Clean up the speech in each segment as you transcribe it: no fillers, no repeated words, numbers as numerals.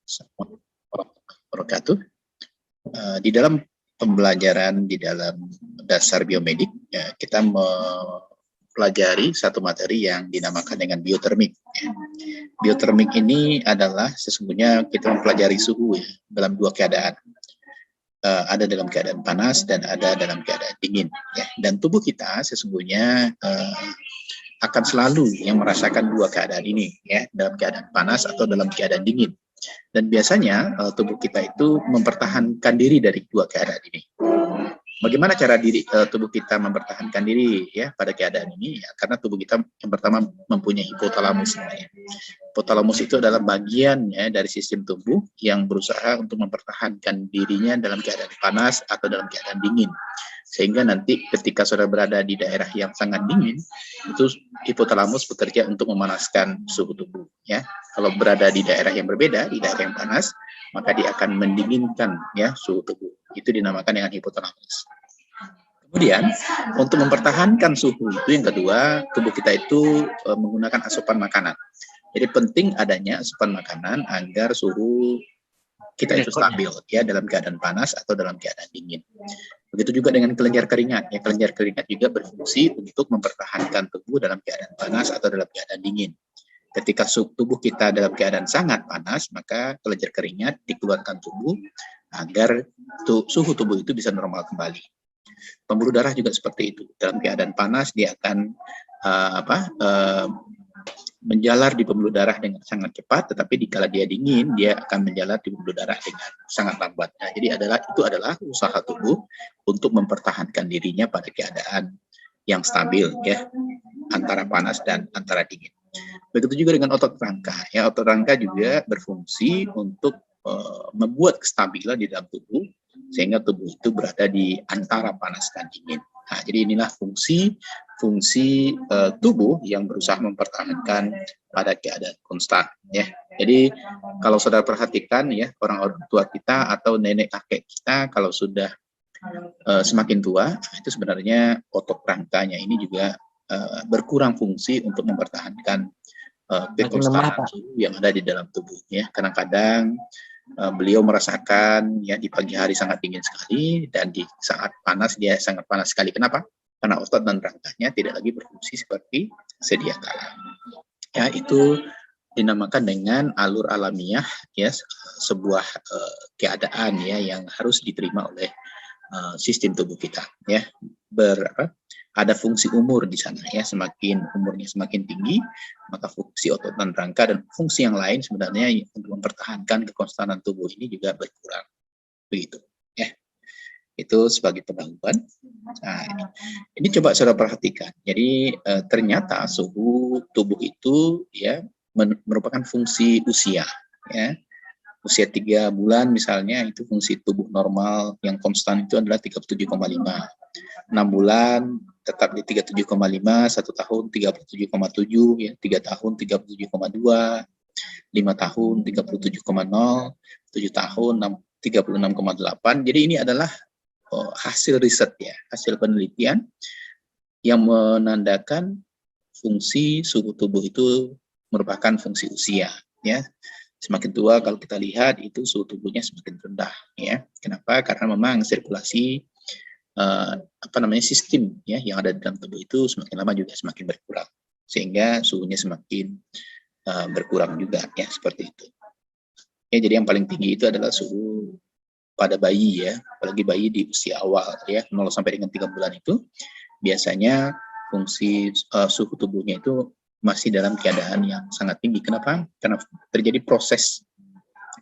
Assalamualaikum warahmatullahi wabarakatuh. Di dalam pembelajaran di dalam dasar biomedik, kita mempelajari satu materi yang dinamakan dengan biotermik. Biotermik ini adalah sesungguhnya kita mempelajari suhu ya, dalam dua keadaan. Ada dalam keadaan panas dan ada dalam keadaan dingin. Ya. Dan tubuh kita sesungguhnya akan selalu yang merasakan dua keadaan ini, ya, dalam keadaan panas atau dalam keadaan dingin. Dan biasanya tubuh kita itu mempertahankan diri dari dua keadaan ini. Bagaimana cara tubuh kita mempertahankan diri ya pada keadaan ini? Ya, karena tubuh kita yang pertama mempunyai hipotalamus. Ya. Hipotalamus itu adalah bagian ya dari sistem tubuh yang berusaha untuk mempertahankan dirinya dalam keadaan panas atau dalam keadaan dingin. Sehingga nanti ketika saudara berada di daerah yang sangat dingin, itu hipotalamus bekerja untuk memanaskan suhu tubuh. Ya, kalau berada di daerah yang berbeda, di daerah yang panas, maka dia akan mendinginkan ya suhu tubuh. Itu dinamakan dengan hipotalamus. Kemudian untuk mempertahankan suhu itu yang kedua, tubuh kita itu menggunakan asupan makanan. Jadi penting adanya asupan makanan agar suhu kita itu stabil ya dalam keadaan panas atau dalam keadaan dingin. Begitu juga dengan kelenjar keringat. Ya, kelenjar keringat juga berfungsi untuk mempertahankan tubuh dalam keadaan panas atau dalam keadaan dingin. Ketika tubuh kita dalam keadaan sangat panas, maka kelenjar keringat dikeluarkan tubuh agar suhu tubuh itu bisa normal kembali. Pembuluh darah juga seperti itu. Dalam keadaan panas dia akan menjalar di pembuluh darah dengan sangat cepat, tetapi dikala dia dingin, dia akan menjalar di pembuluh darah dengan sangat lambat. Nah, jadi itu adalah usaha tubuh untuk mempertahankan dirinya pada keadaan yang stabil, ya, antara panas dan antara dingin. Begitu juga dengan otot rangka. Ya, otot rangka juga berfungsi untuk membuat kestabilan di dalam tubuh, sehingga tubuh itu berada di antara panas dan dingin. Nah, jadi inilah fungsi tubuh yang berusaha mempertahankan pada keadaan konstan. Ya, jadi kalau saudara perhatikan ya orang tua kita atau nenek kakek kita kalau sudah semakin tua itu sebenarnya otot rangkanya ini juga berkurang fungsi untuk mempertahankan kekonstanan suhu yang ada di dalam tubuhnya. Kadang-kadang beliau merasakan ya di pagi hari sangat dingin sekali dan di saat panas dia sangat panas sekali. Kenapa? Karena otot dan rangkanya tidak lagi berfungsi seperti sedia kala. Ya, itu dinamakan dengan alur alamiah ya, sebuah keadaan ya yang harus diterima oleh sistem tubuh kita ya. Ada fungsi umur di sana ya, semakin umurnya semakin tinggi maka fungsi otot dan rangka dan fungsi yang lain sebenarnya untuk mempertahankan kekonstanan tubuh ini juga berkurang begitu ya. Itu sebagai pendahuluan. Nah, ini coba saudara perhatikan. Jadi ternyata suhu tubuh itu ya merupakan fungsi usia ya. Usia 3 bulan misalnya itu fungsi tubuh normal yang konstan itu adalah 37,5. 6 bulan tetap di 37,5, 1 tahun 37,7 ya, 3 tahun 37,2, 5 tahun 37,0, 7 tahun 36,8. Jadi ini adalah hasil riset ya, hasil penelitian yang menandakan fungsi suhu tubuh itu merupakan fungsi usia ya. Semakin tua kalau kita lihat itu suhu tubuhnya semakin rendah ya. Kenapa? Karena memang sirkulasi sistem ya yang ada di dalam tubuh itu semakin lama juga semakin berkurang sehingga suhunya semakin berkurang juga ya, seperti itu. Ya, jadi yang paling tinggi itu adalah suhu pada bayi ya, apalagi bayi di usia awal ya 0 sampai dengan 3 bulan itu biasanya fungsi suhu tubuhnya itu masih dalam keadaan yang sangat tinggi. Kenapa? Karena terjadi proses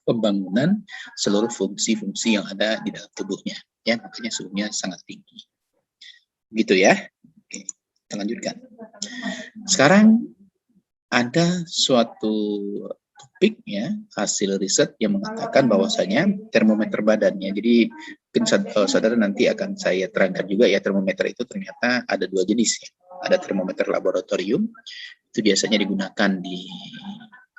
pembangunan seluruh fungsi-fungsi yang ada di dalam tubuhnya. Ya, makanya suhunya sangat tinggi. Gitu ya. Oke, kita lanjutkan. Sekarang ada suatu topik ya, hasil riset yang mengatakan bahwasanya termometer badannya. Jadi mungkin saudara nanti akan saya terangkan juga ya, termometer itu ternyata ada 2 jenis ya. Ada termometer laboratorium, itu biasanya digunakan di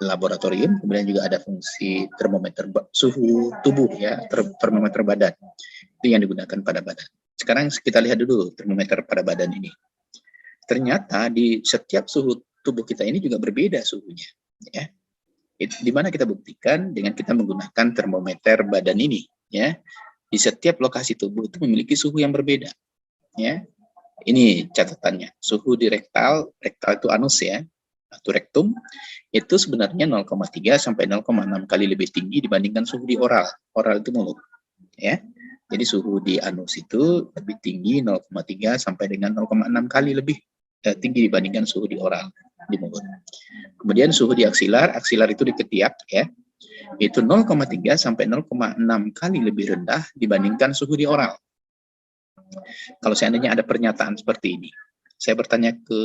laboratorium, kemudian juga ada fungsi termometer suhu tubuh ya, termometer badan. Itu yang digunakan pada badan. Sekarang kita lihat dulu termometer pada badan ini. Ternyata di setiap suhu tubuh kita ini juga berbeda suhunya ya. Di mana kita buktikan dengan kita menggunakan termometer badan ini, ya. Di setiap lokasi tubuh itu memiliki suhu yang berbeda, ya. Ini catatannya, suhu di rektal itu anus ya, atau rektum, itu sebenarnya 0,3 sampai 0,6 kali lebih tinggi dibandingkan suhu di oral. Oral itu mulut, ya. Jadi suhu di anus itu lebih tinggi 0,3 sampai dengan 0,6 kali lebih tinggi dibandingkan suhu di oral, di mulut. Kemudian suhu di aksilar itu di ketiak ya, itu 0,3 sampai 0,6 kali lebih rendah dibandingkan suhu di oral. Kalau seandainya ada pernyataan seperti ini, saya bertanya ke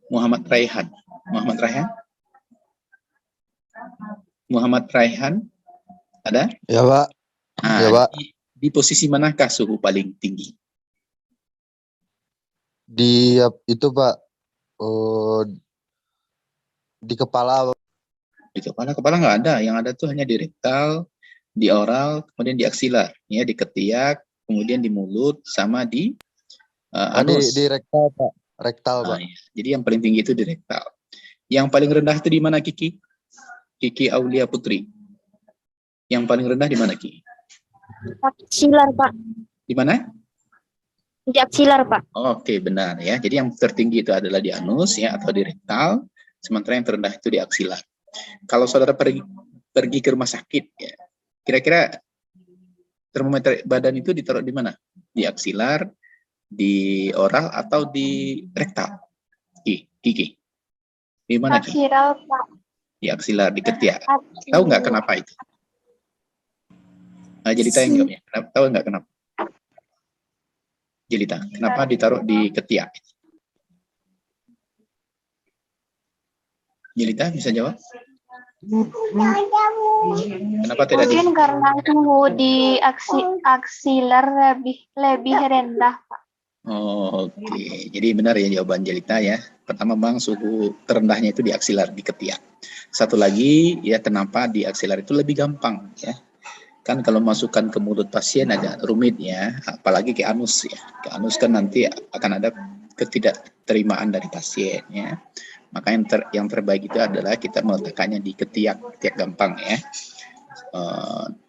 Muhammad Raihan. Muhammad Raihan, ada? Ya, Pak. Nah, ya, Pak. Di posisi manakah suhu paling tinggi? Di itu, Pak. Di kepala. Di kepala nggak ada. Yang ada tuh hanya di rektal, di oral, kemudian di aksilar, ya, di ketiak, kemudian di mulut, sama di anus. Di rektal, Pak. Rektal, Pak. Ya. Jadi yang paling tinggi itu di rektal. Yang paling rendah itu di mana, Kiki? Kiki Aulia Putri. Yang paling rendah di mana, Kiki? Aksilar, Pak. Di mana? Di aksilar, Pak. Oke, benar ya. Jadi yang tertinggi itu adalah di anus ya, atau di rektal, sementara yang terendah itu di aksilar. Kalau saudara pergi ke rumah sakit ya, kira-kira termometer badan itu ditaruh di mana? Di aksilar, di oral, atau di rektal? Kiki. Di mana? Aksilar, Pak. Di aksilar, di ketiak. Tahu nggak kenapa itu? Nah, Jelita yang jawabnya. Tahu nggak kenapa? Jelita, kenapa ditaruh di ketiak? Jelita bisa jawab? Kenapa tidak? Mungkin karena suhu di aksilar lebih rendah, Pak. Oh, Oke. Jadi benar ya jawaban Jelita ya. Pertama bang, suhu terendahnya itu di aksilar, di ketiak. Satu lagi ya, kenapa di aksilar itu lebih gampang ya? Kan kalau masukkan ke mulut pasien agak rumit ya, apalagi ke anus ya. Ke anus kan nanti akan ada ketidakterimaan dari pasien ya. Maka yang terbaik itu adalah kita meletakkannya di ketiak gampang ya.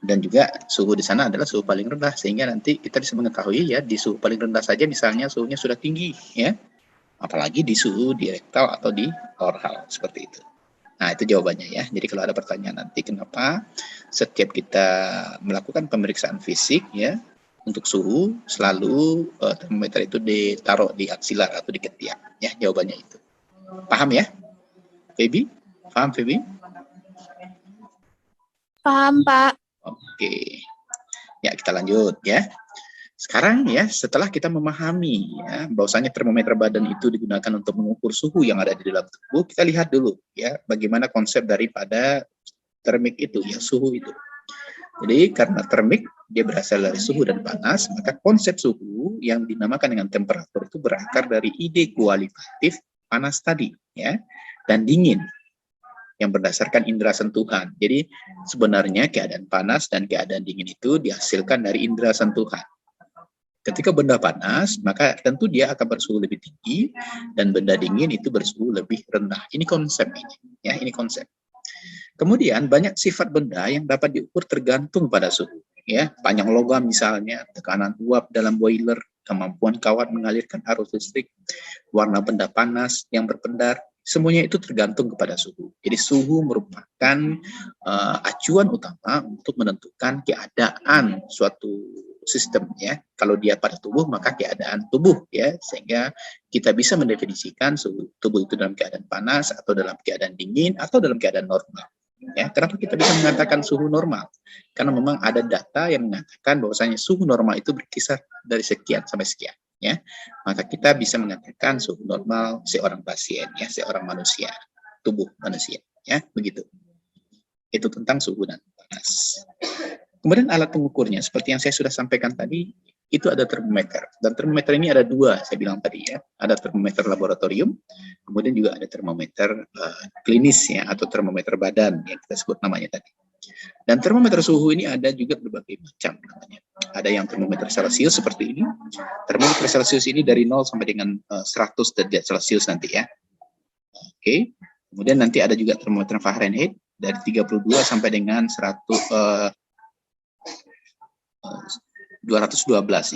Dan juga suhu di sana adalah suhu paling rendah, sehingga nanti kita bisa mengetahui ya, di suhu paling rendah saja misalnya suhunya sudah tinggi ya. Apalagi di suhu di rektal atau di oral seperti itu. Nah, itu jawabannya ya. Jadi kalau ada pertanyaan nanti kenapa setiap kita melakukan pemeriksaan fisik ya untuk suhu selalu termometer itu ditaruh di aksilar atau di ketiak ya, jawabannya itu. Paham ya? Feby? Paham Feby? Paham, Pak. Oke. Ya, kita lanjut ya. Sekarang ya, setelah kita memahami ya bahwasanya termometer badan itu digunakan untuk mengukur suhu yang ada di dalam tubuh, kita lihat dulu ya bagaimana konsep daripada termik itu ya, suhu itu. Jadi karena termik dia berasal dari suhu dan panas, maka konsep suhu yang dinamakan dengan temperatur itu berakar dari ide kualitatif panas tadi ya, dan dingin yang berdasarkan indera sentuhan. Jadi sebenarnya keadaan panas dan keadaan dingin itu dihasilkan dari indera sentuhan. Ketika benda panas, maka tentu dia akan bersuhu lebih tinggi, dan benda dingin itu bersuhu lebih rendah. Ini konsep ini, ya, ini konsep. Kemudian banyak sifat benda yang dapat diukur tergantung pada suhu, ya. Panjang logam misalnya, tekanan uap dalam boiler, kemampuan kawat mengalirkan arus listrik, warna benda panas yang berpendar, semuanya itu tergantung kepada suhu. Jadi suhu merupakan acuan utama untuk menentukan keadaan suatu sistem ya. Kalau dia pada tubuh maka keadaan tubuh ya, sehingga kita bisa mendefinisikan suhu tubuh itu dalam keadaan panas atau dalam keadaan dingin atau dalam keadaan normal. Ya, kenapa kita bisa mengatakan suhu normal? Karena memang ada data yang mengatakan bahwasanya suhu normal itu berkisar dari sekian sampai sekian ya. Maka kita bisa mengatakan suhu normal seorang pasien ya, seorang manusia, tubuh manusia ya, begitu. Itu tentang suhu dan panas. Kemudian alat pengukurnya, seperti yang saya sudah sampaikan tadi, itu ada termometer. Dan termometer ini ada dua, saya bilang tadi ya. Ada termometer laboratorium, kemudian juga ada termometer klinis ya, atau termometer badan yang kita sebut namanya tadi. Dan termometer suhu ini ada juga berbagai macam namanya. Ada yang termometer Celcius seperti ini. Termometer Celcius ini dari 0 sampai dengan 100 derajat Celcius nanti ya. Oke. Kemudian nanti ada juga termometer Fahrenheit dari 32 sampai dengan 212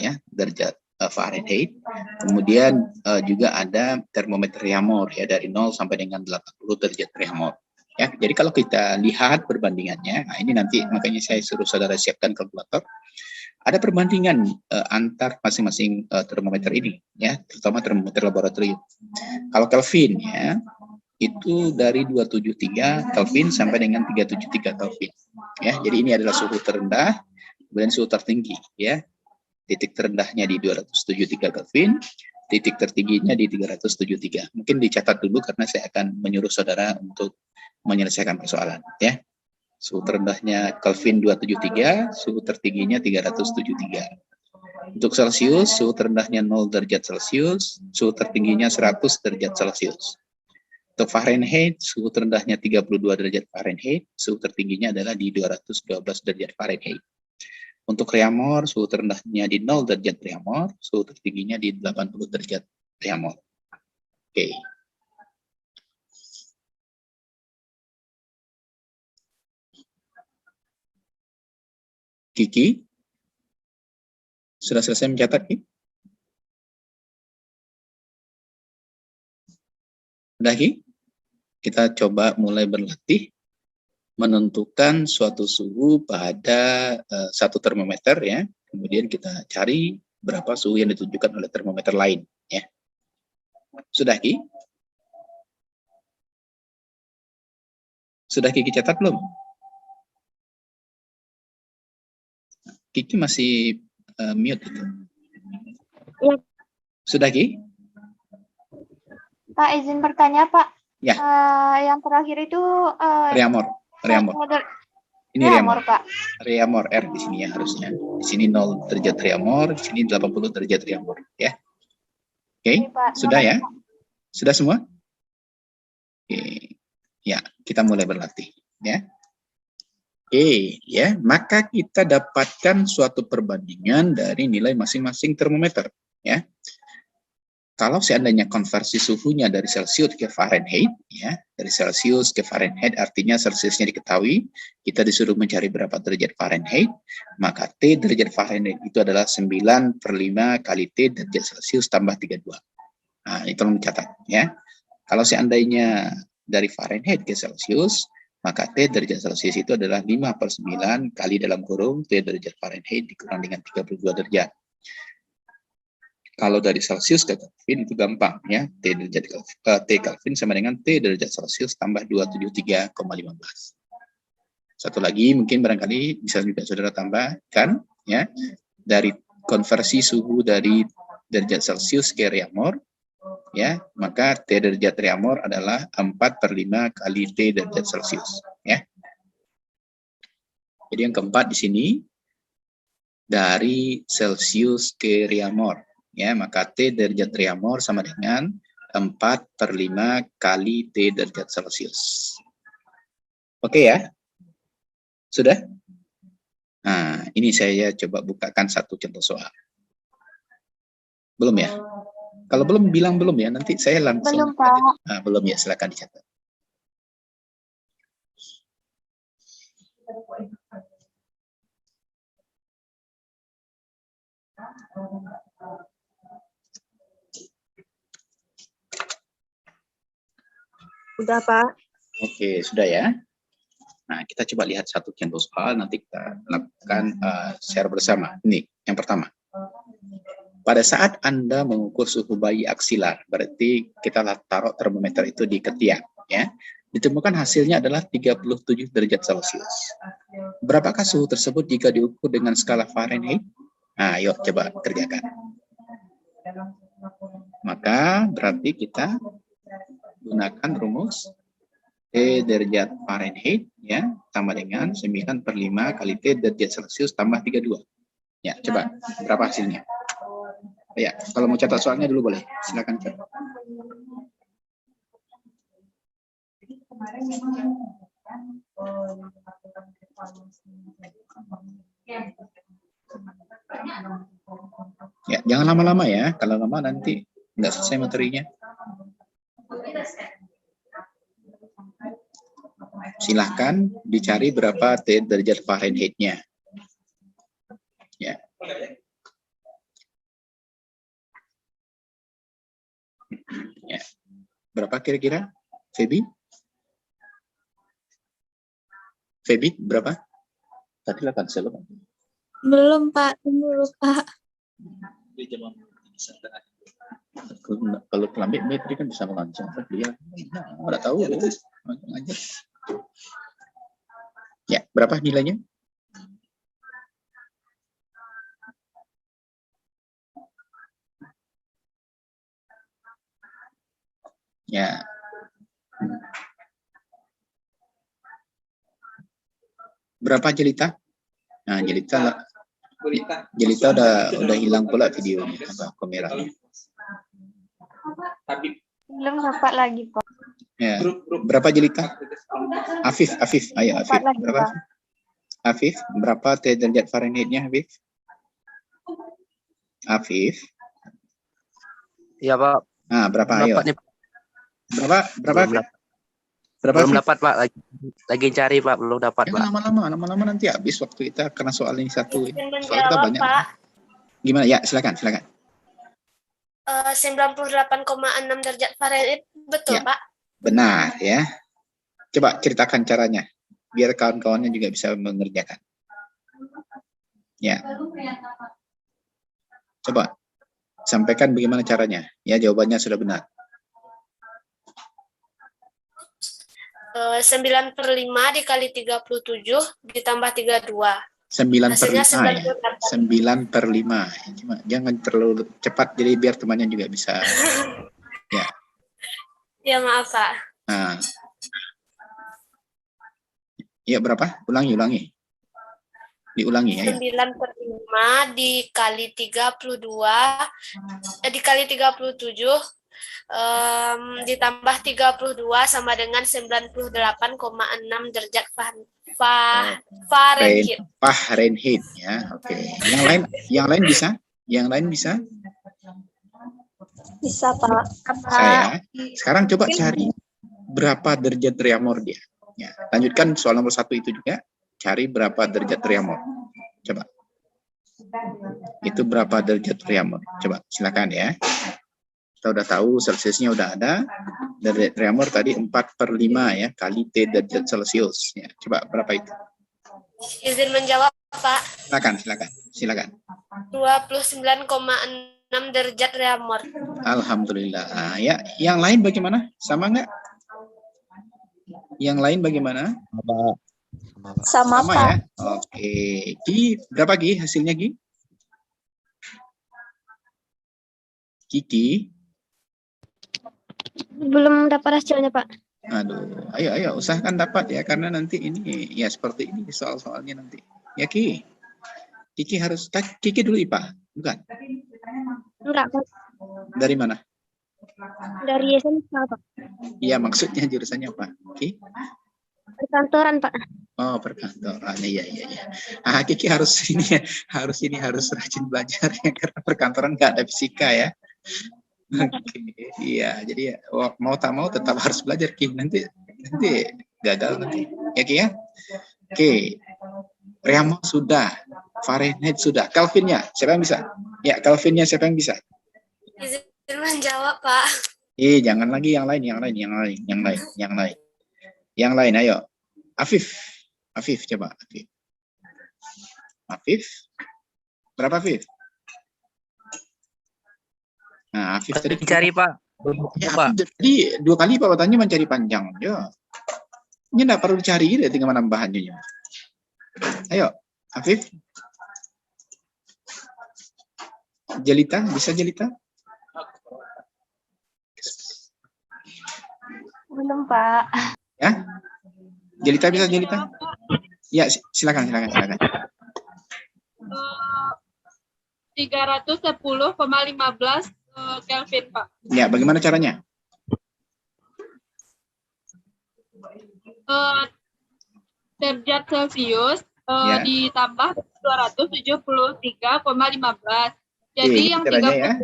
ya derajat Fahrenheit. Kemudian juga ada termometer Reaumur ya dari 0 sampai dengan 80 derajat Reaumur. Ya, jadi kalau kita lihat perbandingannya, nah ini nanti makanya saya suruh saudara siapkan kalkulator. Ada perbandingan antar masing-masing termometer ini, ya, terutama termometer laboratorium. Kalau Kelvin ya, itu dari 273 Kelvin sampai dengan 373 Kelvin. Ya, jadi ini adalah suhu terendah, kemudian suhu tertinggi, ya. Titik terendahnya di 273 Kelvin, titik tertingginya di 373. Mungkin dicatat dulu karena saya akan menyuruh saudara untuk menyelesaikan persoalan, ya. Suhu terendahnya Kelvin 273, suhu tertingginya 373. Untuk Celsius, suhu terendahnya 0 derajat Celsius, suhu tertingginya 100 derajat Celsius. Untuk Fahrenheit, suhu terendahnya 32 derajat Fahrenheit, suhu tertingginya adalah di 212 derajat Fahrenheit. Untuk Reaumur, suhu terendahnya di 0 derajat Reaumur, suhu tertingginya di 80 derajat Reaumur. Oke. Kiki, sudah selesai mencatat, Kiki? Udah, Kiki? Kita coba mulai berlatih menentukan suatu suhu pada satu termometer ya. Kemudian kita cari berapa suhu yang ditunjukkan oleh termometer lain ya. Sudah, Kiki? Sudah Kiki catat belum? Kiki masih mute itu. Ya. Sudah, Ki? Pak, izin bertanya, Pak. Ya. Yang terakhir itu Reaumur. Ini Reaumur, Pak. Reaumur R di sini ya harusnya. Di sini 0 derajat Reaumur, di sini 80 derajat Reaumur ya. Oke, sudah ya? Sudah semua? Oke. Ya, kita mulai berlatih ya. Oke, ya, maka kita dapatkan suatu perbandingan dari nilai masing-masing termometer, ya. Kalau seandainya konversi suhunya dari Celsius ke Fahrenheit, ya, dari Celsius ke Fahrenheit artinya Celsiusnya diketahui, kita disuruh mencari berapa derajat Fahrenheit, maka T derajat Fahrenheit itu adalah 9/5 kali T derajat Celsius tambah 32. Nah, itu mencatat, ya. Kalau seandainya dari Fahrenheit ke Celsius, maka T derajat Celsius itu adalah 5/9 kali dalam kurung T derajat Fahrenheit dikurang dengan 32 derajat. Kalau dari Celsius ke Kelvin itu gampang ya. T Kelvin sama dengan T derajat Celsius tambah 273,15. Satu lagi mungkin barangkali bisa juga saudara tambahkan ya. Dari konversi suhu dari derajat Celsius ke Reaumur ya, maka T derajat Reaumur adalah 4/5 kali T derajat Celsius ya. Jadi yang keempat di sini dari Celsius ke Reaumur ya, maka T derajat Reaumur sama dengan 4/5 kali T derajat Celsius. Oke ya? Sudah? Nah, ini saya coba bukakan satu contoh soal. Belum ya? Kalau belum, bilang belum ya, nanti saya langsung. Belum, Pak. Nah, belum ya, silakan dicatat. Udah, Pak. Oke, sudah ya. Nah, kita coba lihat satu contoh soal, nanti kita lakukan share bersama. Ini, yang pertama. Pada saat Anda mengukur suhu bayi aksilar, berarti kita taruh termometer itu di ketiak, ya. Ditemukan hasilnya adalah 37 derajat Celcius. Berapakah suhu tersebut jika diukur dengan skala Fahrenheit? Nah, yuk coba kerjakan. Maka berarti kita gunakan rumus T derajat Fahrenheit ya sama dengan 9/5 kali T derajat Celcius tambah 32. Ya, coba berapa hasilnya? Ya, kalau mau catat soalnya dulu boleh. Silakan catat. Ya, jangan lama-lama ya. Kalau lama nanti nggak selesai materinya. silahkan dicari berapa derajat Fahrenheit-nya. Ya. Ya. Berapa kira-kira, Feby? Feby, berapa? Tadi 8 Belum, Pak. Tunggu dulu, Pak. Kalau kelambi metri kan bisa melancong. Dia nggak tahu. Langsung aja. Ya, berapa nilainya? Ya. Berapa jelita? Nah, jelita udah hilang pula videonya apa kameranya. Belum dapat lagi, Pak. Ya. Berapa jelita? Afif, ayo Afif. Dapat lagi, Berapa? Pak. Afif, berapa derajat Fahrenheit-nya, Afif? Afif. Iya, Pak. Nah, berapa? Ayo. Dapat nih, Pak. Berapa? Belum Afif? Berapa? Belum Afif? dapat, Pak. Lagi cari, Pak. Belum dapat, Pak. Lama-lama nanti habis waktu kita karena soal ini satu. Izin Soal kita menjawab, banyak. Pak. Gimana? Ya, silakan. 98,6 derajat Fahrenheit, betul, Ya. Pak? Benar ya. Coba ceritakan caranya biar kawan-kawannya juga bisa mengerjakan. Ya. Coba sampaikan bagaimana caranya. Ya, jawabannya sudah benar. 9/5 dikali 37 ditambah 32. 9/5 Hasilnya ya. 98. 9/5. Cuma jangan terlalu cepat jadi biar temannya juga bisa. Ya. Ya, maaf, Pak. Nah. Ya, berapa? Ulangi. Diulangi ya. 9/5 dikali 32 dikali 37 ditambah 32 sama dengan 98,6 derajat Fahrenheit. Fahrenheit ya. Oke. Yang lain bisa? Yang lain bisa? Bisa, Pak. Saya. Sekarang coba cari berapa derajat Reaumur dia. Ya, lanjutkan soal nomor 1 itu juga. Cari berapa derajat Reaumur. Coba. Itu berapa derajat Reaumur. Coba, silakan ya. Kita udah tahu Celsiusnya udah ada. Derajat Reaumur tadi 4/5 ya, kali T derajat Celsius. Ya, coba berapa itu? Izin menjawab, Pak. Silakan. 29,6 derajat Reaumur. Alhamdulillah. Nah, ya, yang lain bagaimana? Sama nggak? Yang lain bagaimana? Sama, Sama Pak. ya. Oke. Ki, berapa Ki hasilnya Ki? Kiki. Belum dapat hasilnya, Pak. Aduh, ayo usahakan dapat ya karena nanti ini ya seperti ini soal-soalnya nanti. Ya Ki. Kiki dulu IPA, bukan? Enggak, Pak. Dari mana? Dari SMK, Pak. Iya, maksudnya jurusannya apa? Ki? Perkantoran, Pak. Oh, perkantoran. Iya. Ah, Kiki harus harus rajin belajar ya karena perkantoran nggak ada fisika ya. Oke, iya. Jadi ya, mau tak mau tetap harus belajar Ki. Nanti gagal nanti. Ya Ki ya. Oke. Reaumur sudah, Fahrenheit sudah. Kelvinnya siapa yang bisa? Ya, Kelvinnya siapa yang bisa? Izin menjawab, Pak. Jangan lagi yang lain. Yang lain, ayo. Afif, coba. Afif. Berapa Afif? Nah, Afif tadi Cari, Pak. ya, Pak. jadi 2 kali Pak tanya mencari panjang. Ya. Ini enggak perlu dicari, tinggal menambahannya. Ayo, Afif. Jelita, bisa Jelita? Belum, Pak. Ya? Jelita bisa Jelita? Ya, silakan. 310,15 Kelvin, Pak. Ya, bagaimana caranya? Derajat Celcius Ya. ditambah 273,15. Jadi yang caranya ya.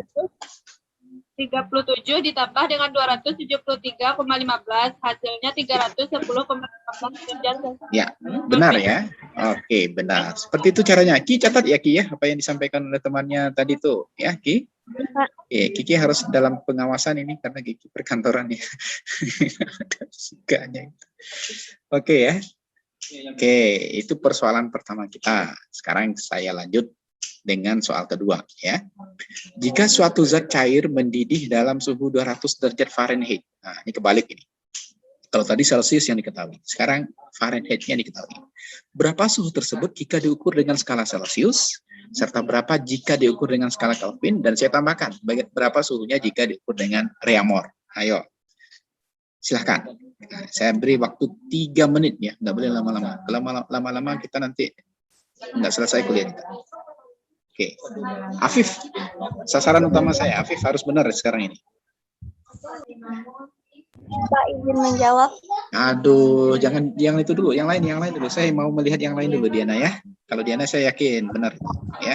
37 ditambah dengan 273,15, hasilnya 310,15 derajat Celcius. Ya, benar ya. Oke, benar. Seperti itu caranya. Ki catat ya Ki ya, apa yang disampaikan oleh temannya tadi tuh, ya Ki. Oke, Kiki harus dalam pengawasan ini karena Kiki perkantoran ya. Sukanya itu. Oke ya. Oke, itu persoalan pertama kita. Sekarang saya lanjut dengan soal kedua ya. Jika suatu zat cair mendidih dalam suhu 200 derajat Fahrenheit. Nah, ini kebalik ini. Kalau tadi Celcius yang diketahui, sekarang Fahrenheit-nya diketahui. Berapa suhu tersebut jika diukur dengan skala Celcius, serta berapa jika diukur dengan skala Kelvin, dan saya tambahkan berapa suhunya jika diukur dengan Reaumur. Ayo, silahkan. Nah, saya beri waktu 3 menit ya, nggak boleh lama-lama. Kalau lama-lama kita nanti nggak selesai kuliah kita. Oke, Afif, sasaran utama saya, Afif harus benar sekarang ini. Pak izin menjawab. Aduh, jangan itu dulu, yang lain dulu. Saya mau melihat yang lain dulu, Diana ya. Kalau Diana saya yakin benar ya.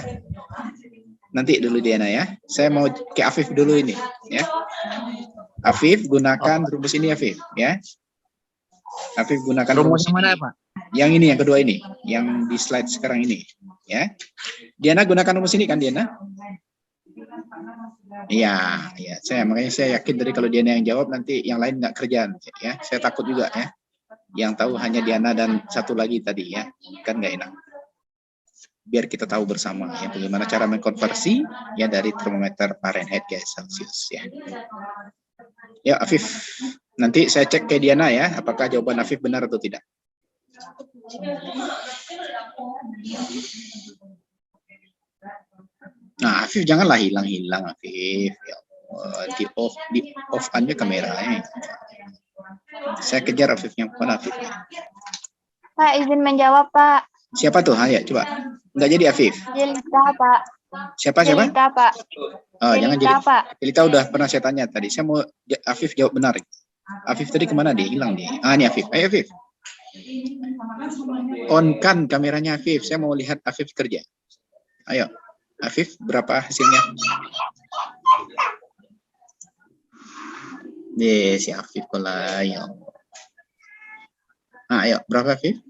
Nanti dulu Diana ya. Saya mau ke Afif dulu ini ya. Afif gunakan rumus ini Afif ya. Afif gunakan rumus mana ini. Pak? Yang ini, yang kedua ini, yang di slide sekarang ini ya. Diana gunakan rumus ini kan Diana? Iya, ya. Makanya saya yakin dari kalau Diana yang jawab nanti yang lain nggak kerjaan ya. Saya takut juga ya. Yang tahu hanya Diana dan satu lagi tadi ya, kan nggak enak. Biar kita tahu bersama ya bagaimana cara mengkonversi ya dari termometer Fahrenheit ke Celsius ya. Ya Afif, nanti saya cek ke Diana ya, apakah jawaban Afif benar atau tidak. Nah, Afif janganlah hilang-hilang Afif. Ya Allah, di off aja kameranya. Saya kejar Afifnya, mana Afif? Pak izin menjawab Pak. Siapa tuh? Ya, coba. Nggak jadi Afif. Jelita Pak. Siapa? Jelita Pak. Oh, jangan jadi. Pak. Jelita udah pernah saya tanya tadi. Saya mau Afif jawab benar. Afif tadi kemana dia? Hilang dia. Ini Afif. Ayo Afif. On kan kameranya Afif. Saya mau lihat Afif kerja. Ayo. Afif, berapa hasilnya? Si Afif pula. Ya. Nah, ayo, berapa Afif?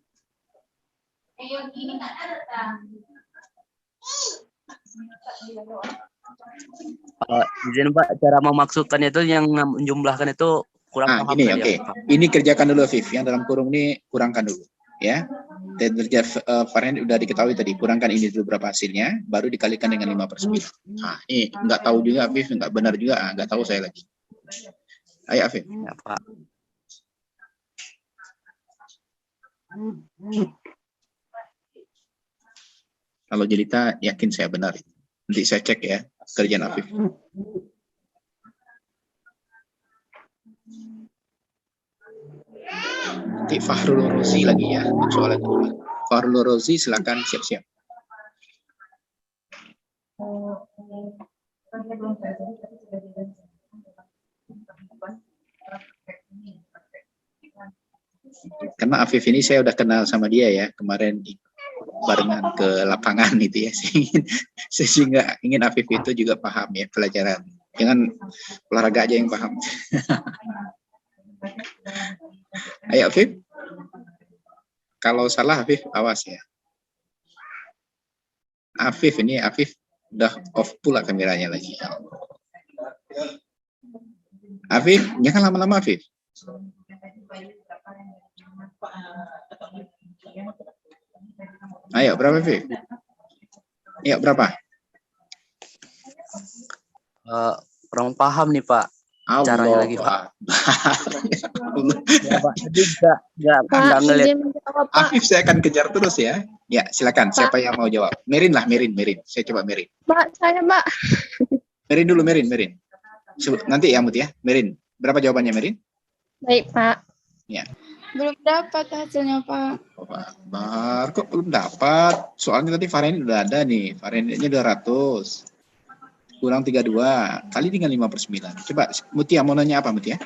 Izin Pak, cara memaksudkan itu yang menjumlahkan itu kurang paham. Ini oke. Ini kerjakan dulu Afif. Yang dalam kurung ini kurangkan dulu. Ya. Derajat Fahrenheit udah diketahui tadi, kurangkan ini dulu berapa hasilnya, baru dikalikan dengan 5/9. Nah, ini nggak tahu juga Afif, nggak benar juga, nggak tahu saya lagi. Ayo Afif. Ya, Pak. Kalau Jelita yakin saya benar. Nanti saya cek ya kerjaan Afif. Nanti Fahrul Rozi lagi ya soalnya. Fahrul Rozi silakan siap-siap. Karena Afif ini saya udah kenal sama dia ya, kemarin barengan ke lapangan itu ya. Sehingga ingin Afif itu juga paham ya pelajaran. Jangan olahraga aja yang paham. Ayo Afif. Kalau salah Afif awas ya. Afif udah off pula kameranya lagi. Afif, jangan lama-lama Afif. Ayo berapa Afif? Ayo berapa? Kurang paham nih Pak. Caranya lagi Pak. Ya, Pak. Jadi nggak ngeliat. Afif saya akan kejar terus ya. Ya silakan. Siapa yang mau jawab? Merin lah, Merin. Saya coba Merin. Pak, saya Pak. Merin dulu, Merin. Nanti ya Mut ya. Merin. Berapa jawabannya Merin? Baik Pak. Ya. Belum dapat hasilnya Pak. Kok belum dapat? Soalnya tadi Fahrenheit udah ada nih. Fahrenheitnya 200. Kurang 32. Kali dengan 5/9. Coba Mutia mau nanya apa Mutia?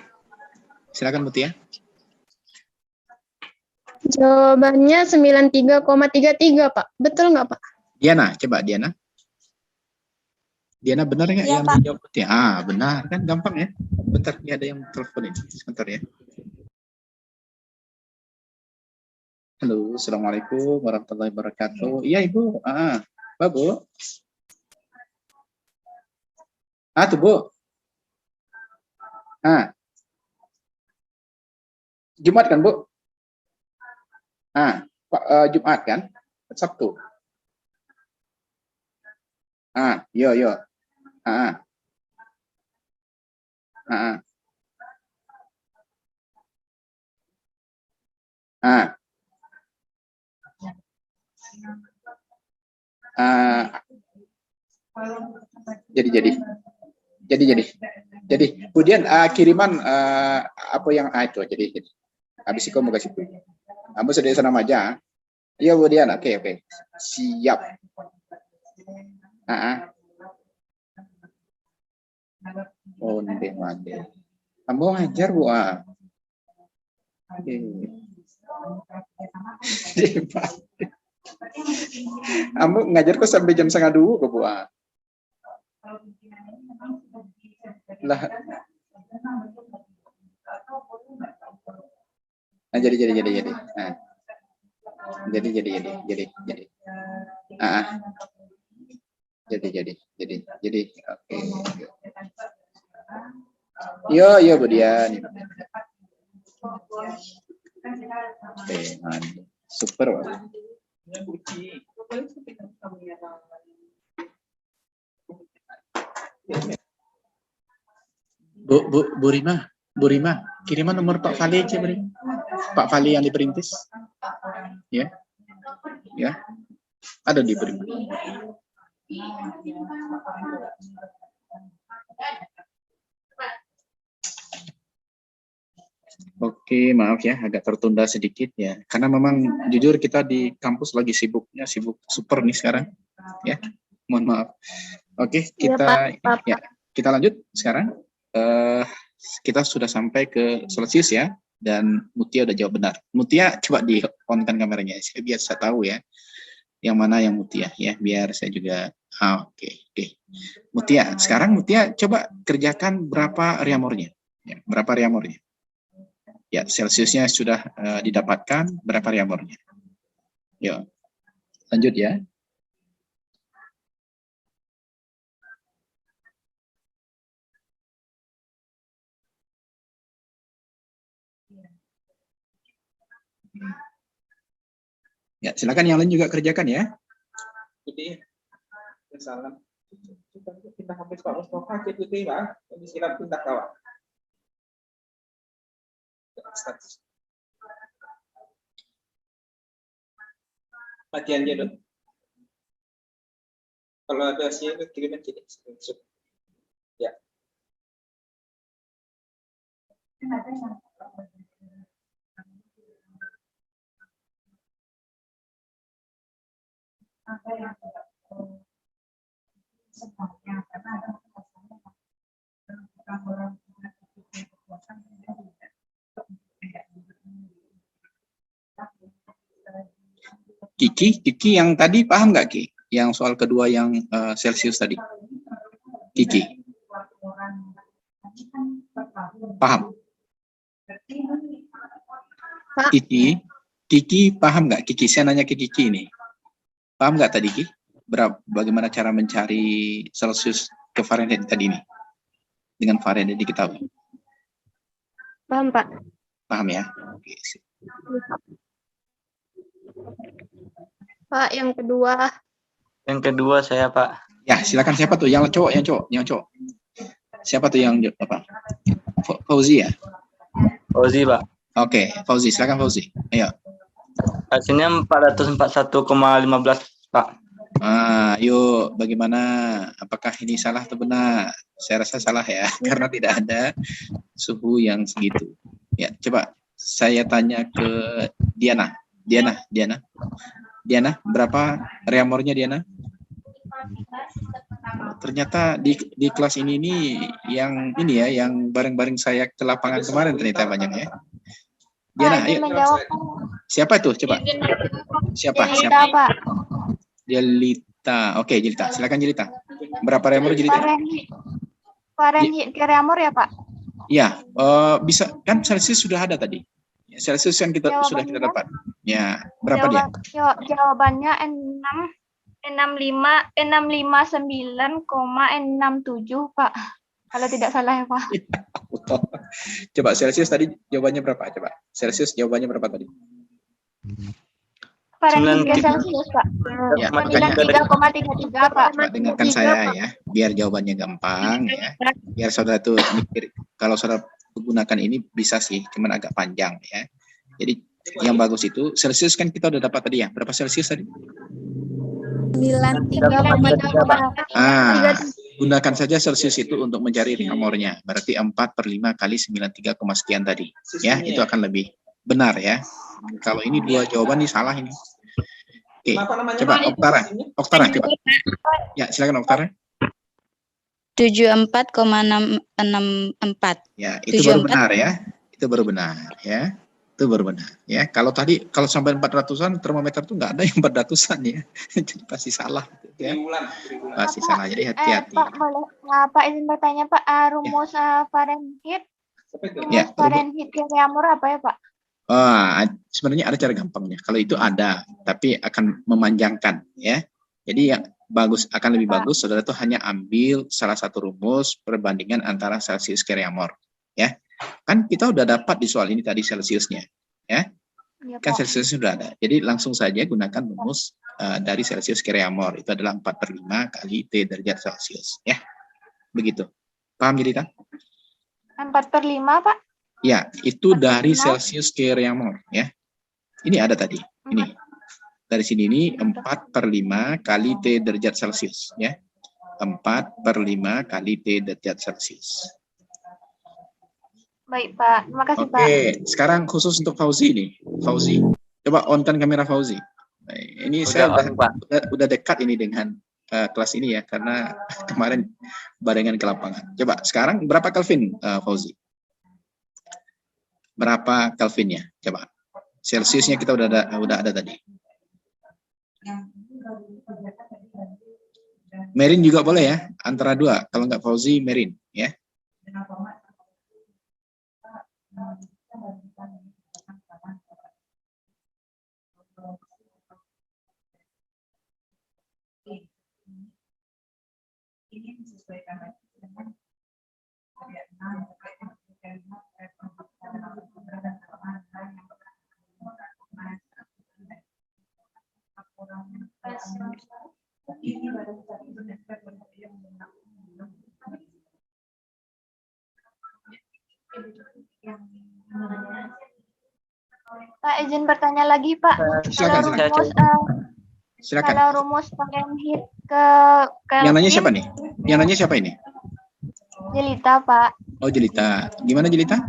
Silakan Mutia. Jawabannya 93,33 Pak. Betul nggak Pak? Diana, coba Diana. Diana benar nggak Iya, yang Pak. dijawab Mutia? Benar kan, gampang ya. Bentar, ini ada yang telepon ini. Sebentar ya. Halo, assalamualaikum warahmatullahi wabarakatuh. Iya Ibu. Bu. Tuh Bu. Jumat kan Bu? Jumat kan? Sabtu. Yo. Jadi kemudian kiriman apa yang itu jadi habis itu mau kasih kamu sudah di sana aja. Iya kemudian oke siap. Mande. Kamu ngajar Bu. Kamu ngajar kok sampai jam 1:30 kok Bu. Lah. Jadi. Jadi. Oke. Yo Bu Dian. Super. Bu Rima, kiriman nomor Pak Fali aja, Bri. Pak Fali yang diperintis. Ya. Ada di Bri. Oke, maaf ya, agak tertunda sedikit ya. Karena memang jujur kita di kampus lagi sibuk super nih sekarang. Ya, mohon maaf. Oke, kita lanjut sekarang. Kita sudah sampai ke Celsius ya, dan Mutia udah jawab benar. Mutia, coba di-on-kan kameranya, biar saya tahu ya, yang mana yang Mutia ya, biar saya juga. Oke. Mutia, sekarang Mutia coba kerjakan berapa reamornya? Ya, berapa reamornya? Ya, Celsiusnya sudah didapatkan, berapa reamornya? Yuk, lanjut ya. Ya, silakan yang lain juga kerjakan ya. Jadi, salam. Kita habis Pak Mustafa, Putih, Pak. Ini silap pindah kawan. Latihannya dong. Kalau ada hasilnya kirim aja deh. Ya. Kiki yang tadi paham nggak Ki? Yang soal kedua yang Celsius tadi. Kiki. Paham? Pak. Kiki paham nggak? Kiki, saya nanya ke Kiki ini. Paham nggak tadi Ki? Bagaimana cara mencari Celsius ke Fahrenheit tadi ini? Dengan Fahrenheit diketahui. Paham, Pak. Paham ya? Oke. Pak, yang kedua. Yang kedua saya, Pak. Ya, silakan siapa tuh? Yang cowok. Siapa tuh yang apa? Fauzi ya? Fauzi, Pak. Oke, Fauzi, silakan Fauzi. Ayo. Hasilnya 441,15, Pak. Yuk, bagaimana? Apakah ini salah atau benar? Saya rasa salah ya, karena tidak ada suhu yang segitu. Ya, coba saya tanya ke Diana. Diana, berapa reamornya Diana? Ternyata di kelas ini yang bareng-bareng saya ke lapangan kemarin ternyata banyak ya. Diana, ayo. Siapa itu? Coba. Siapa? Jelita, Pak. Jelita. Oke, Jelita. Silakan Jelita. berapa reaumur Jelita? Fahrenheit ke reaumur ya, Pak? Ya, bisa kan Celsius sudah ada tadi. Celsius kan kita sudah kita dapat. Ya, berapa dia? Jawabannya 659,67, Pak. Kalau tidak salah ya, Pak. Coba Celsius tadi jawabannya berapa? Coba Celsius jawabannya berapa tadi? Fahrenheit ke Celsius, Pak. Ya, makanya 93,33, Pak. Coba dengarkan saya ya, biar jawabannya gampang ya. Biar saudara tuh mikir, kalau saudara gunakan ini bisa sih, cuman agak panjang ya. Jadi yang bagus itu Celsius kan kita udah dapat tadi ya. Berapa Celsius tadi? 93,33. Gunakan saja Celsius itu untuk mencari reaumurnya. Berarti 4/5 kali 93, sekian tadi. Ya, itu akan lebih benar ya. Kalau ini dua jawaban ini salah ini. Oke, coba Oktara coba. Ya, silakan Oktara. 74,664. Ya, itu baru benar ya. Itu baru benar ya. Itu baru benar ya. Kalau tadi kalau sampai 400-an termometer tuh nggak ada yang 400-an ya. Jadi pasti salah ya. Pasti salah. Jadi hati-hati. Pak, boleh Pak izin bertanya, Pak, rumus Fahrenheit? Ya, Fahrenheit ke reaumur apa ya, Pak? Sebenarnya ada cara gampangnya. Kalau itu ada, tapi akan memanjangkan ya. Jadi yang bagus akan lebih bagus saudara itu hanya ambil salah satu rumus perbandingan antara Celsius ke reaumur ya. Kan kita udah dapat di soal ini tadi Celsiusnya ya. Kan Celsius sudah ada. Jadi langsung saja gunakan rumus dari Celsius ke reaumur. Itu adalah 4/5 kali T derajat Celsius ya. Begitu. Paham jadi kan? 4/5, Pak? Ya, itu dari Celsius ke reaumur ya. Ini ada tadi. Ini. Dari sini ini 4/5 kali T derajat Celsius ya. 4/5 kali T derajat Celsius. Baik, Pak. Terima kasih, Pak. Oke, sekarang khusus untuk Fauzi nih. Fauzi, coba on-kan kamera Fauzi. Nah, ini saya udah dekat ini dengan kelas ini ya, karena kemarin barengan ke lapangan. Coba sekarang berapa Kelvin Fauzi? Berapa Kelvinnya? Coba. Celsiusnya kita udah ada tadi. Merin juga boleh ya, antara dua. Kalau nggak Fauzi, Merin ya. Pak, izin bertanya lagi, Pak. Silakan. Kalau rumus Fahrenheit ke Yang nanya siapa nih? Yang nanya siapa ini? Jelita, Pak. Oh, Jelita. Gimana Jelita?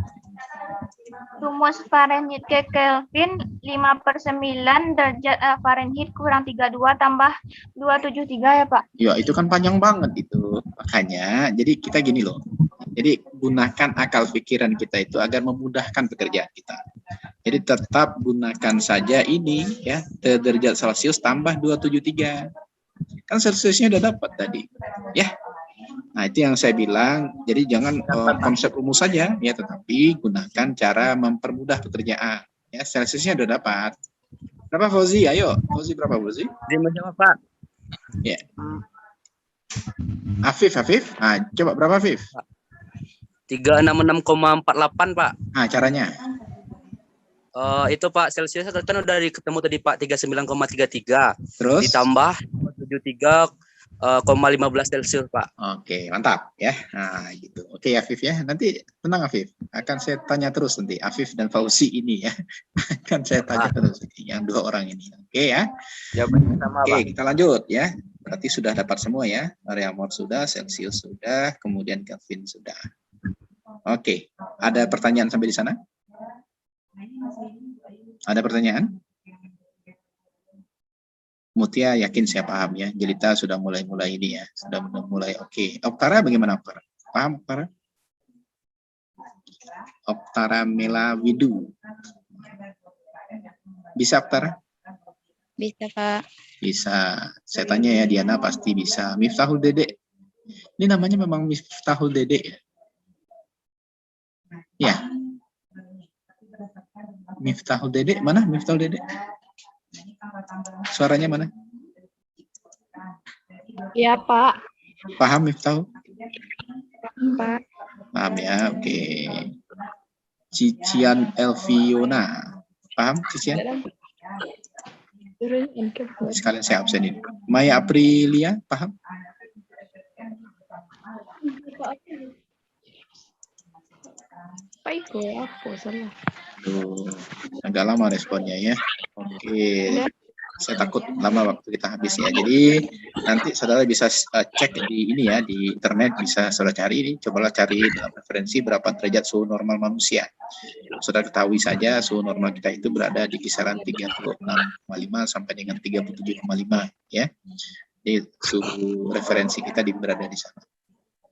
Rumus Fahrenheit ke Kelvin 5/9 derajat Fahrenheit kurang 32 tambah 273 ya, Pak? Ya, itu kan panjang banget itu. Makanya, jadi kita gini loh. Jadi gunakan akal pikiran kita itu agar memudahkan pekerjaan kita. Jadi tetap gunakan saja ini ya, derajat Celsius tambah 273. Kan Celsiusnya udah dapat tadi. Ya. Nah, itu yang saya bilang. Jadi jangan konsep rumus saja ya, tetapi gunakan cara mempermudah pekerjaan. Ya, Celsiusnya udah dapat. Berapa Fauzi? Ayo, Fauzi berapa Fauzi? Menjawab, Pak. Ya. Afif. Nah, coba berapa Afif? 366,48, Pak. Nah, caranya. Itu Pak, Celsius kan udah ketemu tadi Pak, 39,33. Terus? Ditambah 73,15 Celsius, Pak. Oke, mantap ya. Nah, gitu. Oke, Afif ya. Nanti tenang Afif. Akan saya tanya terus nanti. Afif dan Fauzi ini ya. Akan saya tanya terus yang dua orang ini. Oke ya. Jawabannya sama, Oke, Pak. kita lanjut ya. Berarti sudah dapat semua ya. Reaumur sudah, Celsius sudah, kemudian Kelvin sudah. Oke, ada pertanyaan sampai di sana? Ada pertanyaan? Mutia yakin saya paham ya. Jelita sudah mulai ini ya. Sudah mulai oke. Oktara bagaimana Oktara? Paham Oktara? Oktara Melawidu. Bisa Oktara? Bisa, Pak. Bisa. Saya tanya ya, Diana pasti bisa. Miftahul Dede. Ini namanya memang Miftahul Dede ya. Ya. Miftahul Dede, mana Miftahul Dede? Suaranya mana? Ya, Pak. Paham Miftahul? Pak. Paham ya, oke. Cician Elviona. Paham Cician? Sekalian saya absenin. Maya Aprilia, paham? Pak itu apa salah? Tuh, agak lama responnya ya. Oke. Saya takut lama waktu kita habis ya. Jadi nanti saudara bisa cek di ini ya, di internet bisa saudara cari ini. Cobalah cari dalam referensi berapa derajat suhu normal manusia. Saudara ketahui saja suhu normal kita itu berada di kisaran 36,5 sampai dengan 37,5 ya. Jadi suhu referensi kita berada di sana.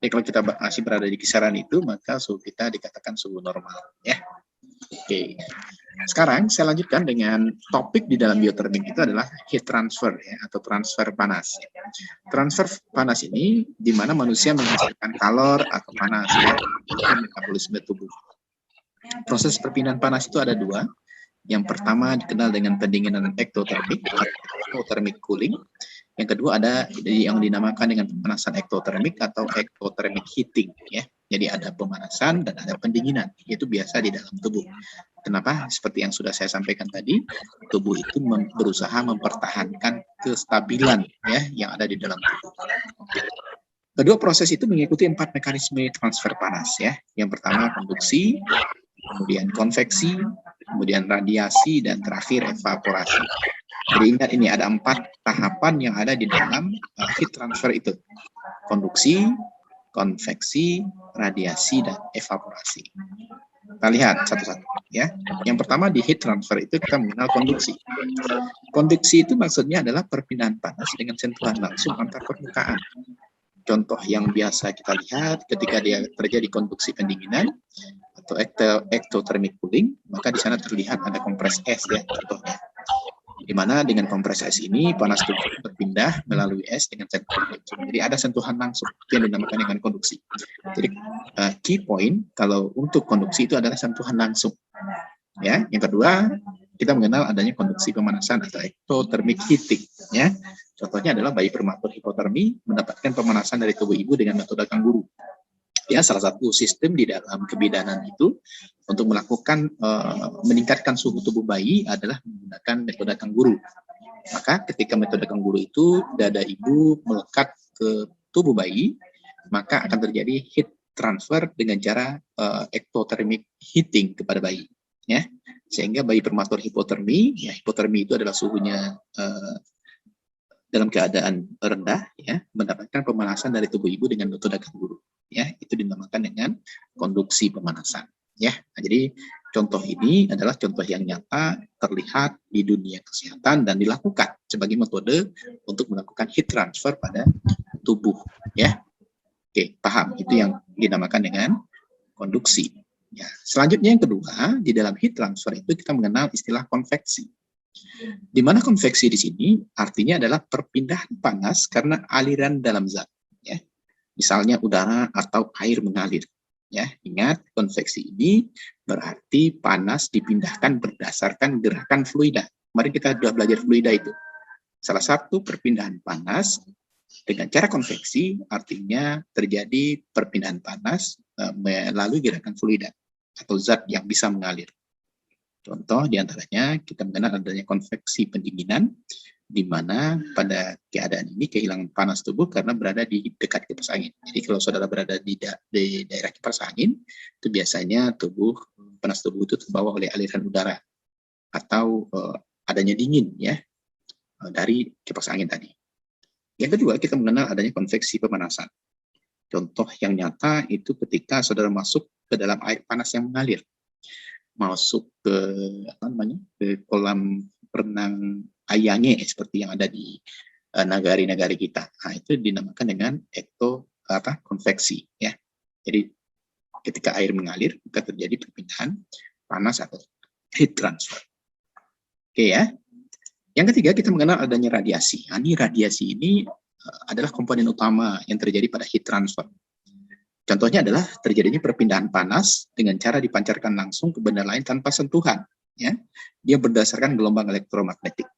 Jadi kalau kita masih berada di kisaran itu, maka suhu kita dikatakan suhu normal ya. Oke. Sekarang saya lanjutkan dengan topik di dalam biotermik itu adalah heat transfer ya, atau transfer panas. Transfer panas ini di mana manusia menghasilkan kalor atau panas ya, untuk metabolisme tubuh. Proses perpindahan panas itu ada dua. Yang pertama dikenal dengan pendinginan ektotermik atau ektotermik cooling. Yang kedua ada yang dinamakan dengan pemanasan ektotermik atau ektotermik heating ya. Jadi ada pemanasan dan ada pendinginan. Itu biasa di dalam tubuh. Kenapa? Seperti yang sudah saya sampaikan tadi, tubuh itu berusaha mempertahankan kestabilan ya yang ada di dalam tubuh. Kedua proses itu mengikuti 4 mekanisme transfer panas ya. Yang pertama konduksi, kemudian konveksi, kemudian radiasi, dan terakhir evaporasi. Jadi ingat ini ada 4 tahapan yang ada di dalam heat transfer itu. Konduksi, konveksi, radiasi, dan evaporasi. Kita lihat satu-satu ya. Yang pertama di heat transfer itu kita mengenal konduksi. Konduksi itu maksudnya adalah perpindahan panas dengan sentuhan langsung antar permukaan. Contoh yang biasa kita lihat ketika dia terjadi konduksi pendinginan atau ektotermik cooling, maka di sana terlihat ada kompres es ya contohnya. Di mana dengan kompres es ini panas tubuh berpindah melalui es dengan sentuhan langsung. Jadi ada sentuhan langsung yang dinamakan dengan konduksi. Jadi key point kalau untuk konduksi itu adalah sentuhan langsung. Ya, yang kedua kita mengenal adanya konduksi pemanasan atau ektotermik heating. Ya, contohnya adalah bayi prematur hipotermi mendapatkan pemanasan dari tubuh ibu dengan metode kangguru. Ya, salah satu sistem di dalam kebidanan itu untuk melakukan meningkatkan suhu tubuh bayi adalah menggunakan metode kangguru. Maka ketika metode kangguru itu dada ibu melekat ke tubuh bayi, maka akan terjadi heat transfer dengan cara ektotermic heating kepada bayi. Ya, sehingga bayi prematur hipotermi, ya hipotermi itu adalah suhunya dalam keadaan rendah, ya mendapatkan pemanasan dari tubuh ibu dengan metode kangguru. Ya, itu dinamakan dengan konduksi pemanasan. Ya, nah, jadi contoh ini adalah contoh yang nyata terlihat di dunia kesehatan dan dilakukan sebagai metode untuk melakukan heat transfer pada tubuh. Ya, oke, paham? Itu yang dinamakan dengan konduksi. Ya, selanjutnya yang kedua di dalam heat transfer itu kita mengenal istilah konveksi. Di mana konveksi di sini artinya adalah perpindahan panas karena aliran dalam zat. Ya. Misalnya udara atau air mengalir. Ya, ingat konveksi ini berarti panas dipindahkan berdasarkan gerakan fluida. Kemarin kita sudah belajar fluida itu. Salah satu perpindahan panas dengan cara konveksi artinya terjadi perpindahan panas melalui gerakan fluida atau zat yang bisa mengalir. Contoh diantaranya kita mengenal adanya konveksi pendinginan, di mana pada keadaan ini kehilangan panas tubuh karena berada di dekat kipas angin. Jadi kalau saudara berada di daerah kipas angin, itu biasanya panas tubuh itu terbawa oleh aliran udara atau adanya dingin ya dari kipas angin tadi. Yang kedua kita mengenal adanya konveksi pemanasan. Contoh yang nyata itu ketika saudara masuk ke dalam air panas yang mengalir. Masuk ke kolam renang Ayange seperti yang ada di negara-negara kita. Nah, itu dinamakan dengan konveksi ya. Jadi ketika air mengalir maka terjadi perpindahan panas atau heat transfer. Oke ya. Yang ketiga kita mengenal adanya radiasi. Nah, ini radiasi ini adalah komponen utama yang terjadi pada heat transfer. Contohnya adalah terjadinya perpindahan panas dengan cara dipancarkan langsung ke benda lain tanpa sentuhan. Ya, dia berdasarkan gelombang elektromagnetik,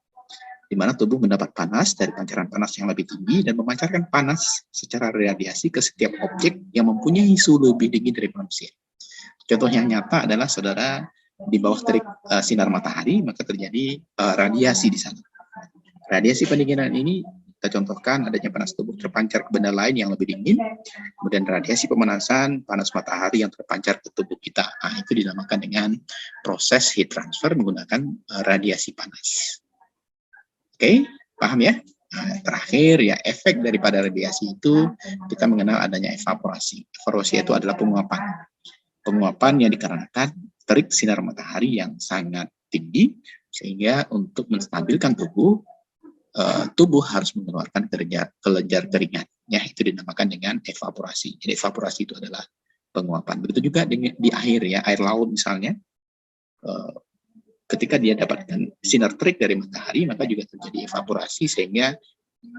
di mana tubuh mendapat panas dari pancaran panas yang lebih tinggi dan memancarkan panas secara radiasi ke setiap objek yang mempunyai suhu lebih dingin dari manusia. Contoh yang nyata adalah saudara di bawah terik sinar matahari, maka terjadi radiasi di sana. Radiasi pendinginan ini kita contohkan adanya panas tubuh terpancar ke benda lain yang lebih dingin, kemudian radiasi pemanasan panas matahari yang terpancar ke tubuh kita. Nah, itu dinamakan dengan proses heat transfer menggunakan radiasi panas. Oke, paham ya? Nah, terakhir ya, efek daripada radiasi itu kita mengenal adanya evaporasi. Evaporasi itu adalah penguapan. Penguapan yang dikarenakan terik sinar matahari yang sangat tinggi, sehingga untuk menstabilkan tubuh harus mengeluarkan kelenjar keringat. Ya, itu dinamakan dengan evaporasi. Jadi evaporasi itu adalah penguapan. Begitu juga di air ya, air laut misalnya. Ketika dia dapatkan sinar terik dari matahari, maka juga terjadi evaporasi sehingga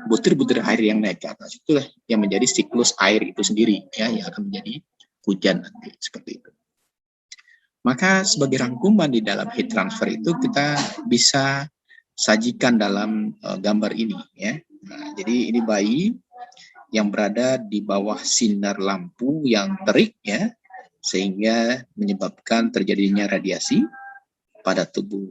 butir-butir air yang naik ke atas itulah yang menjadi siklus air itu sendiri ya, yang akan menjadi hujan nanti seperti itu. Maka sebagai rangkuman di dalam heat transfer itu kita bisa sajikan dalam gambar ini ya. Nah, jadi ini bayi yang berada di bawah sinar lampu yang terik ya, sehingga menyebabkan terjadinya radiasi pada tubuh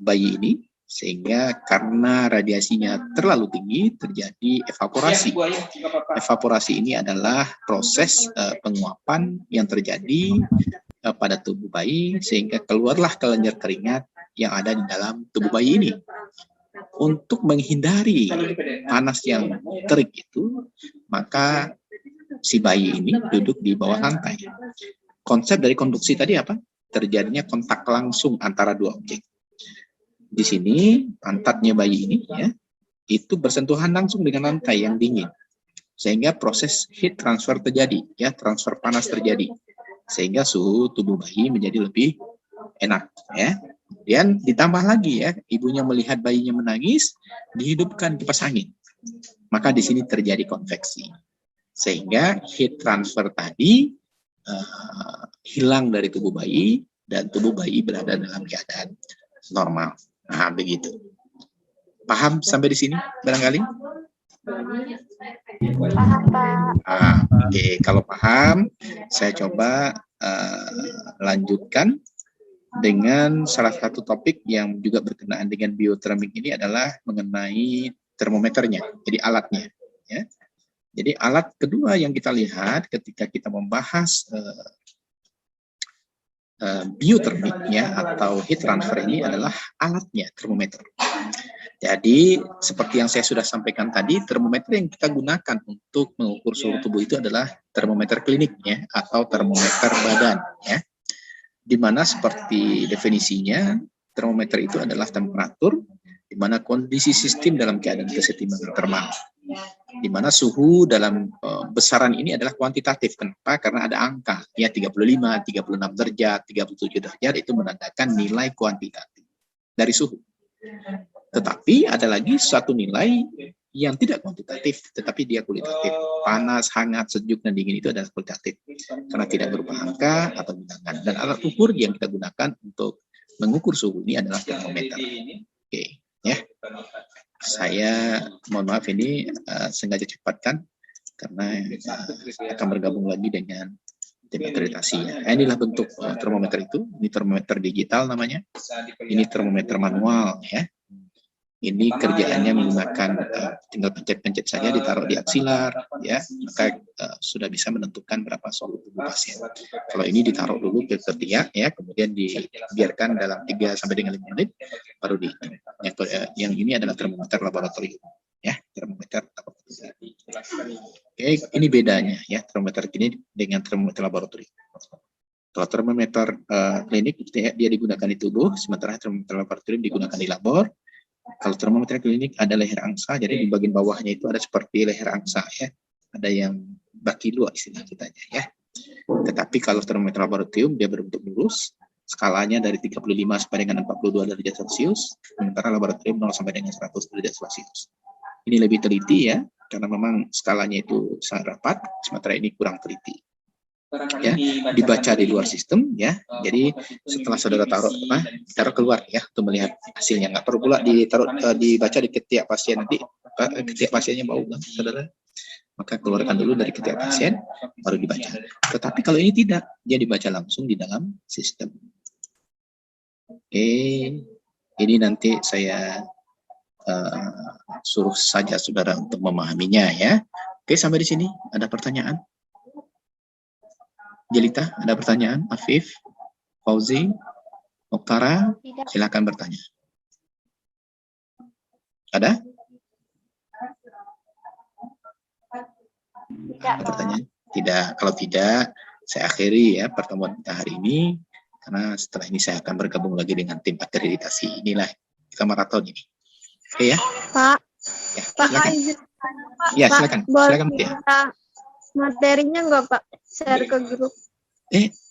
bayi ini, sehingga karena radiasinya terlalu tinggi terjadi evaporasi. Evaporasi ini adalah proses penguapan yang terjadi pada tubuh bayi sehingga keluarlah kelenjar keringat yang ada di dalam tubuh bayi ini. Untuk menghindari panas yang terik itu, maka si bayi ini duduk di bawah lantai. Konsep dari konduksi tadi apa? Terjadinya kontak langsung antara dua objek. Di sini pantatnya bayi ini ya, itu bersentuhan langsung dengan lantai yang dingin, sehingga proses heat transfer terjadi, ya, transfer panas terjadi, sehingga suhu tubuh bayi menjadi lebih enak, ya. Dan ditambah lagi ya, ibunya melihat bayinya menangis, dihidupkan kipas angin, maka di sini terjadi konveksi, sehingga heat transfer tadi hilang dari tubuh bayi dan tubuh bayi berada dalam keadaan normal. Nah, begitu. Paham sampai di sini barangkali? Paham, Pak. Oke. Kalau paham, saya coba lanjutkan dengan salah satu topik yang juga berkenaan dengan biotermik ini adalah mengenai termometernya, jadi alatnya. Ya. Jadi alat kedua yang kita lihat ketika kita membahas biotermiknya atau heat transfer ini adalah alatnya, termometer. Jadi seperti yang saya sudah sampaikan tadi, termometer yang kita gunakan untuk mengukur suhu tubuh itu adalah termometer klinik ya, atau termometer badan ya. Di mana seperti definisinya, termometer itu adalah temperatur di mana kondisi sistem dalam keadaan kesetimbangan termal. Di mana suhu dalam besaran ini adalah kuantitatif. Kenapa? Karena ada angka, ya 35, 36 derajat, 37 derajat, itu menandakan nilai kuantitatif dari suhu. Tetapi ada lagi satu nilai yang tidak kuantitatif, tetapi dia kualitatif. Panas, hangat, sejuk, dan dingin itu adalah kualitatif. Karena tidak berupa angka atau bilangan. Dan alat ukur yang kita gunakan untuk mengukur suhu ini adalah termometer. Oke, ya. Saya mohon maaf ini sengaja cepatkan karena akan bergabung lagi dengan demonstrasi. Ya. Inilah bentuk termometer itu. Ini termometer digital namanya. Ini termometer manual ya. Ini kerjaannya menggunakan tinggal pencet-pencet saja, ditaruh di aksilar ya, maka sudah bisa menentukan berapa suhu tubuh pasien. Kalau ini ditaruh dulu ke ketiak ya, kemudian dibiarkan dalam 3 sampai dengan 5 menit baru dihitung. Yang ini adalah termometer laboratorium ya, termometer laboratorium. Oke, ini bedanya ya, termometer ini dengan termometer laboratorium. Kalau termometer klinik dia digunakan di tubuh, sementara termometer laboratorium digunakan di labor. Kalau termometer klinik ada leher angsa, jadi di bagian bawahnya itu ada seperti leher angsa ya, ada yang bakilo istilah kitanya ya. Tetapi kalau termometer laboratorium dia berbentuk lurus, skalanya dari 35 sampai dengan 42 derajat Celcius, sementara laboratorium 0 sampai dengan 100 derajat Celcius. Ini lebih teliti ya, karena memang skalanya itu sangat rapat, sementara ini kurang teliti. Barangkali Ya, dibaca di luar sistem ya. Jadi setelah saudara taruh keluar ya untuk melihat hasilnya. Nggak perlu pula dibaca di ketiak pasien nanti ketiak pasiennya bau kan saudara. Maka keluarkan dulu dari ketiak pasien baru dibaca. Tetapi kalau ini tidak, dia dibaca langsung di dalam sistem. Oke, ini nanti saya suruh saja saudara untuk memahaminya ya. Oke, sampai di sini ada pertanyaan? Jelita, ada pertanyaan? Afif, Fauzi, Oktara, Tidak. silakan bertanya. Ada? Tidak, Ada Pak. pertanyaan? Tidak. Kalau tidak, saya akhiri ya pertemuan kita hari ini. Karena setelah ini saya akan bergabung lagi dengan tim akreditasi. Inilah kita maraton ini. Oke ya? Pak, Ya, Pak silakan. izin. Ya, Pak, silakan. boleh Silakan, Mutia. minta materinya nggak Pak? Share ke grup.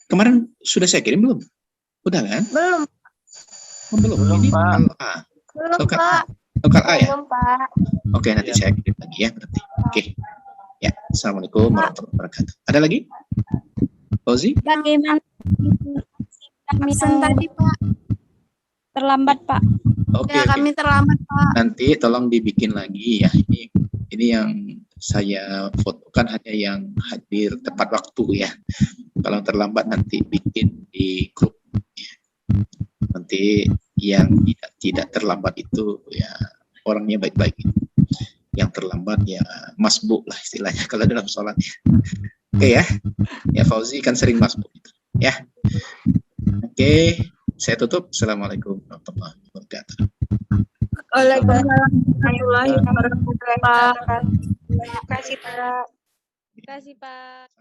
Kemarin sudah saya kirim belum? Udah kan? Belum, Oh, belum. Belum, Ini Pak. lokal A. belum Lokal Pak. Lokal A ya? Belum, Pak. Oke, nanti saya kirim lagi ya berarti. Oke. Ya, Assalamualaikum warahmatullahi wabarakatuh. Ada lagi? Fauzi? Bagaimana kami Absen tadi Pak. terlambat, Pak? Oke, Ya oke. kami terlambat Pak. Nanti tolong dibikin lagi ya. Ini yang saya fotokan hanya yang hadir tepat waktu ya. Kalau terlambat nanti bikin di grup. Ya. Nanti yang tidak terlambat itu ya orangnya baik-baik. Yang terlambat ya masbuk lah istilahnya kalau dalam sholat. Oke ya. Ya Fauzi kan sering masbuk itu. Ya. Oke, saya tutup. Assalamualaikum warahmatullahi wabarakatuh. Waalaikumsalam warahmatullahi wabarakatuh Pak. Terima kasih, Pak. Terima kasih, Pak.